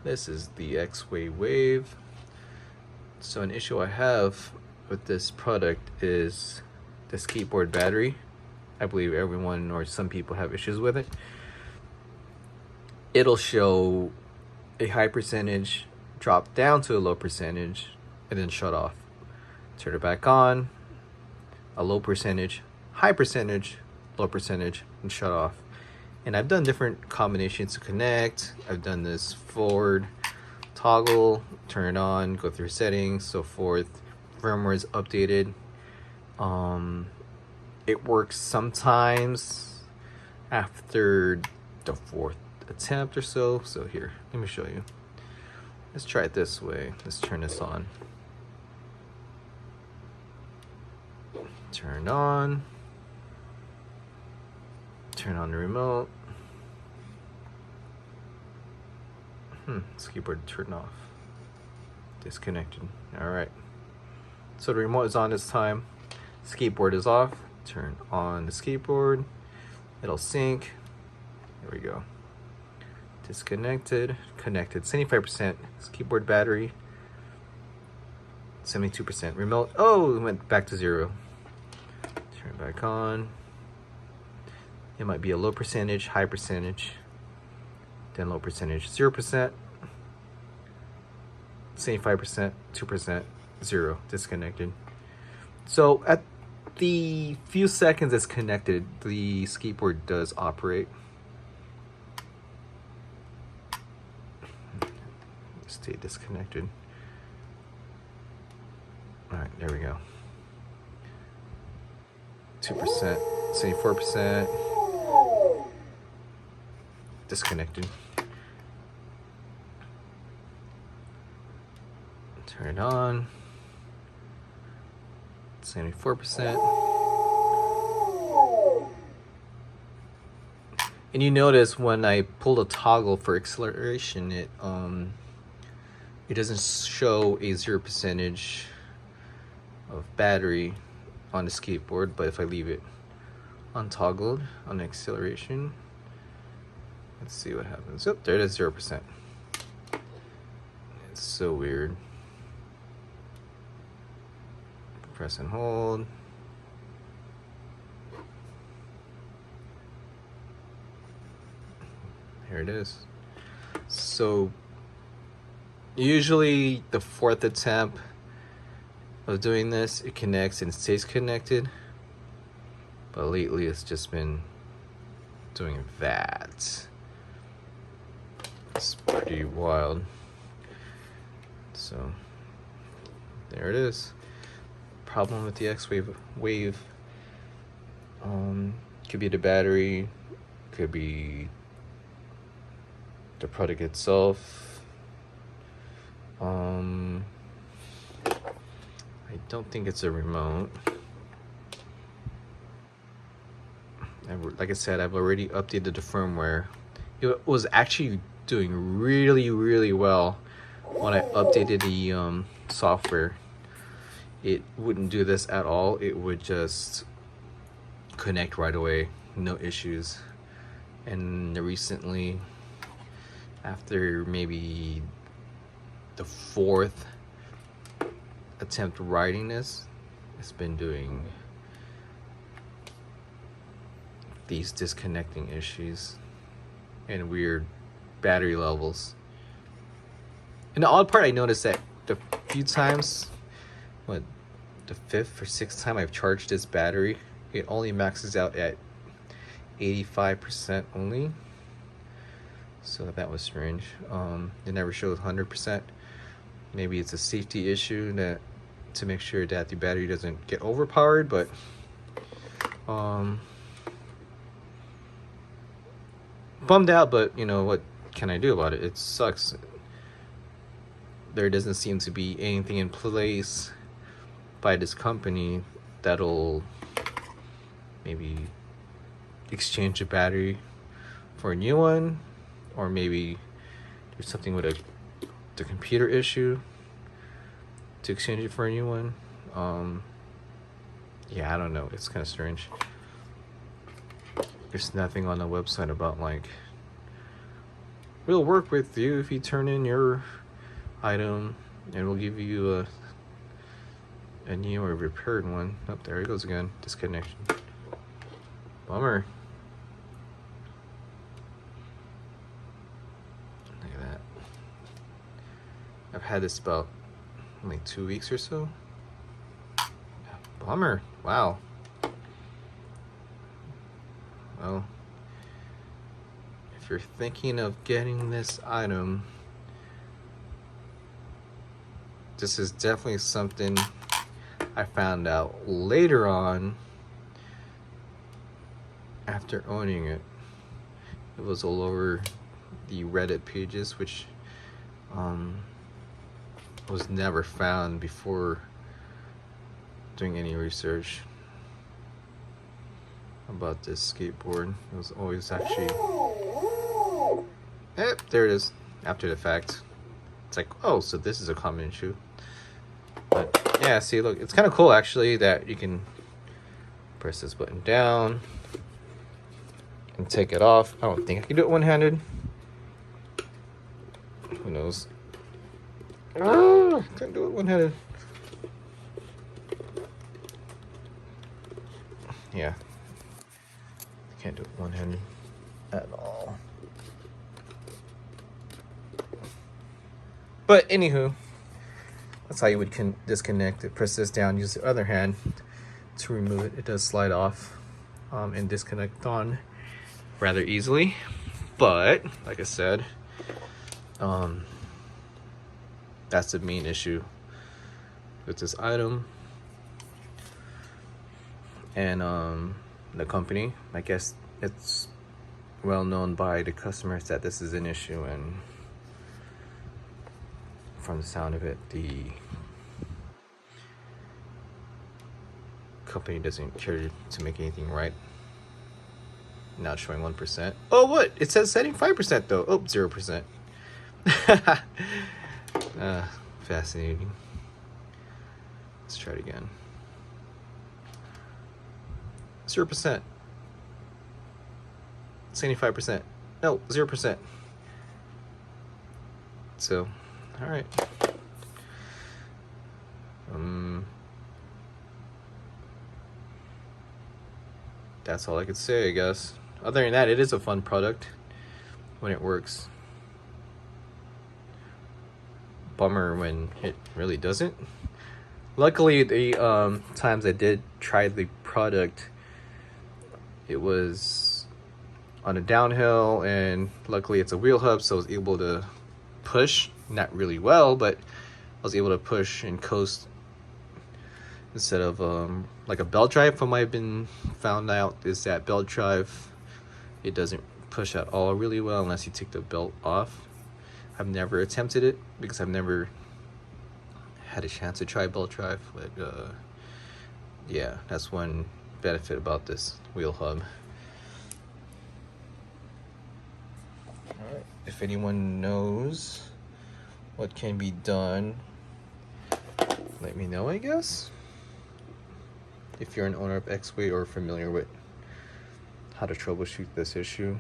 This is the ExWay Wave. So an issue I have with this product is this keyboard battery. I believe everyone or some people have issues with it. It'll show a high percentage, drop down to a low percentage, and then shut off. Turn it back on, a low percentage, high percentage, low percentage, and shut off. And I've done different combinations to connect. I've done this forward toggle, turn it on, go through settings, so forth. Firmware is updated. It works sometimes after the fourth attempt or so. So here, let me show you. Let's try it this way. Let's turn this on. Turn on. Turn on the remote. This keyboard turned off. Disconnected. All right. So the remote is on this time. This keyboard is off. Turn on the keyboard. It'll sync. Here we go. Disconnected. Connected. 75%. This keyboard battery. 72%. Remote. Oh, it went back to 0. Turn it back on. It might be a low percentage, high percentage, then low percentage, 0%, 75%, 2%, 0, disconnected. So at the few seconds it's connected, the keyboard does operate. Stay disconnected. All right, there we go. 2%, 74%. Disconnected. Turn it on. 74%. And you notice when I pull the toggle for acceleration, it doesn't show a 0% of battery on this keyboard, but if I leave it untoggled on acceleration, let's see what happens. Oh, there it is, 0%. It's so weird. Press and hold. Here it is. So usually the fourth attempt of doing this, it connects and stays connected. But lately it's just been doing that. It's pretty wild. So there it is. Problem with the ExWay Wave. Could be the battery, could be the product itself. I don't think it's a remote. Like I said, I've already updated the firmware. It was actually doing really well when I updated the software. It wouldn't do this at all. It would just connect right away, no issues. And recently, after maybe the fourth attempt writing this, it's been doing these disconnecting issues and weird battery levels. And the odd part, I noticed that the few times, the fifth or sixth time I've charged this battery, it only maxes out at 85% only. So that was strange. It never shows 100%. Maybe it's a safety issue that to make sure that the battery doesn't get overpowered, but bummed out, but you know what can I do about it? It sucks. There doesn't seem to be anything in place by this company that'll maybe exchange a battery for a new one, or maybe there's something with the computer issue to exchange it for a new one. Yeah, I don't know. It's kind of strange. There's nothing on the website about like we'll work with you if you turn in your item, and we'll give you a new or repaired one. Oh, there he goes again. Disconnection. Bummer. Look at that. I've had this about like 2 weeks or so. Bummer. Wow. Well, if you're thinking of getting this item, this is definitely something I found out later on after owning it. It was all over the Reddit pages, which was never found before doing any research about this skateboard. It was always actually, there it is, after the fact. It's like, oh, so this is a common issue. But yeah, see, look, it's kind of cool actually that you can press this button down and take it off. I don't think I can do it one-handed. Who knows? Can't do it one-handed. Yeah, can't do it one-handed at all. But anywho, that's how you would disconnect it. Press this down, use the other hand to remove it. It does slide off and disconnect on rather easily. But like I said, that's the main issue with this item. And the company, I guess it's well known by the customers that this is an issue, and from the sound of it, the company doesn't care to make anything right. Not showing 1%. Oh, what? It says setting 5% though. Oh, 0%. Fascinating. Let's try it again. 0%. 75%. No, 0%. So, all right. That's all I could say, I guess. Other than that, it is a fun product when it works. Bummer when it really doesn't. Luckily, the times I did try the product, it was on a downhill, and luckily it's a wheel hub, so I was able to push, not really well, but I was able to push and coast instead of like a belt drive. From what I've been found out is that belt drive, it doesn't push at all really well unless you take the belt off. I've never attempted it because I've never had a chance to try belt drive, but yeah, that's one benefit about this wheel hub. Alright, if anyone knows what can be done, let me know, I guess. If you're an owner of ExWay or familiar with how to troubleshoot this issue.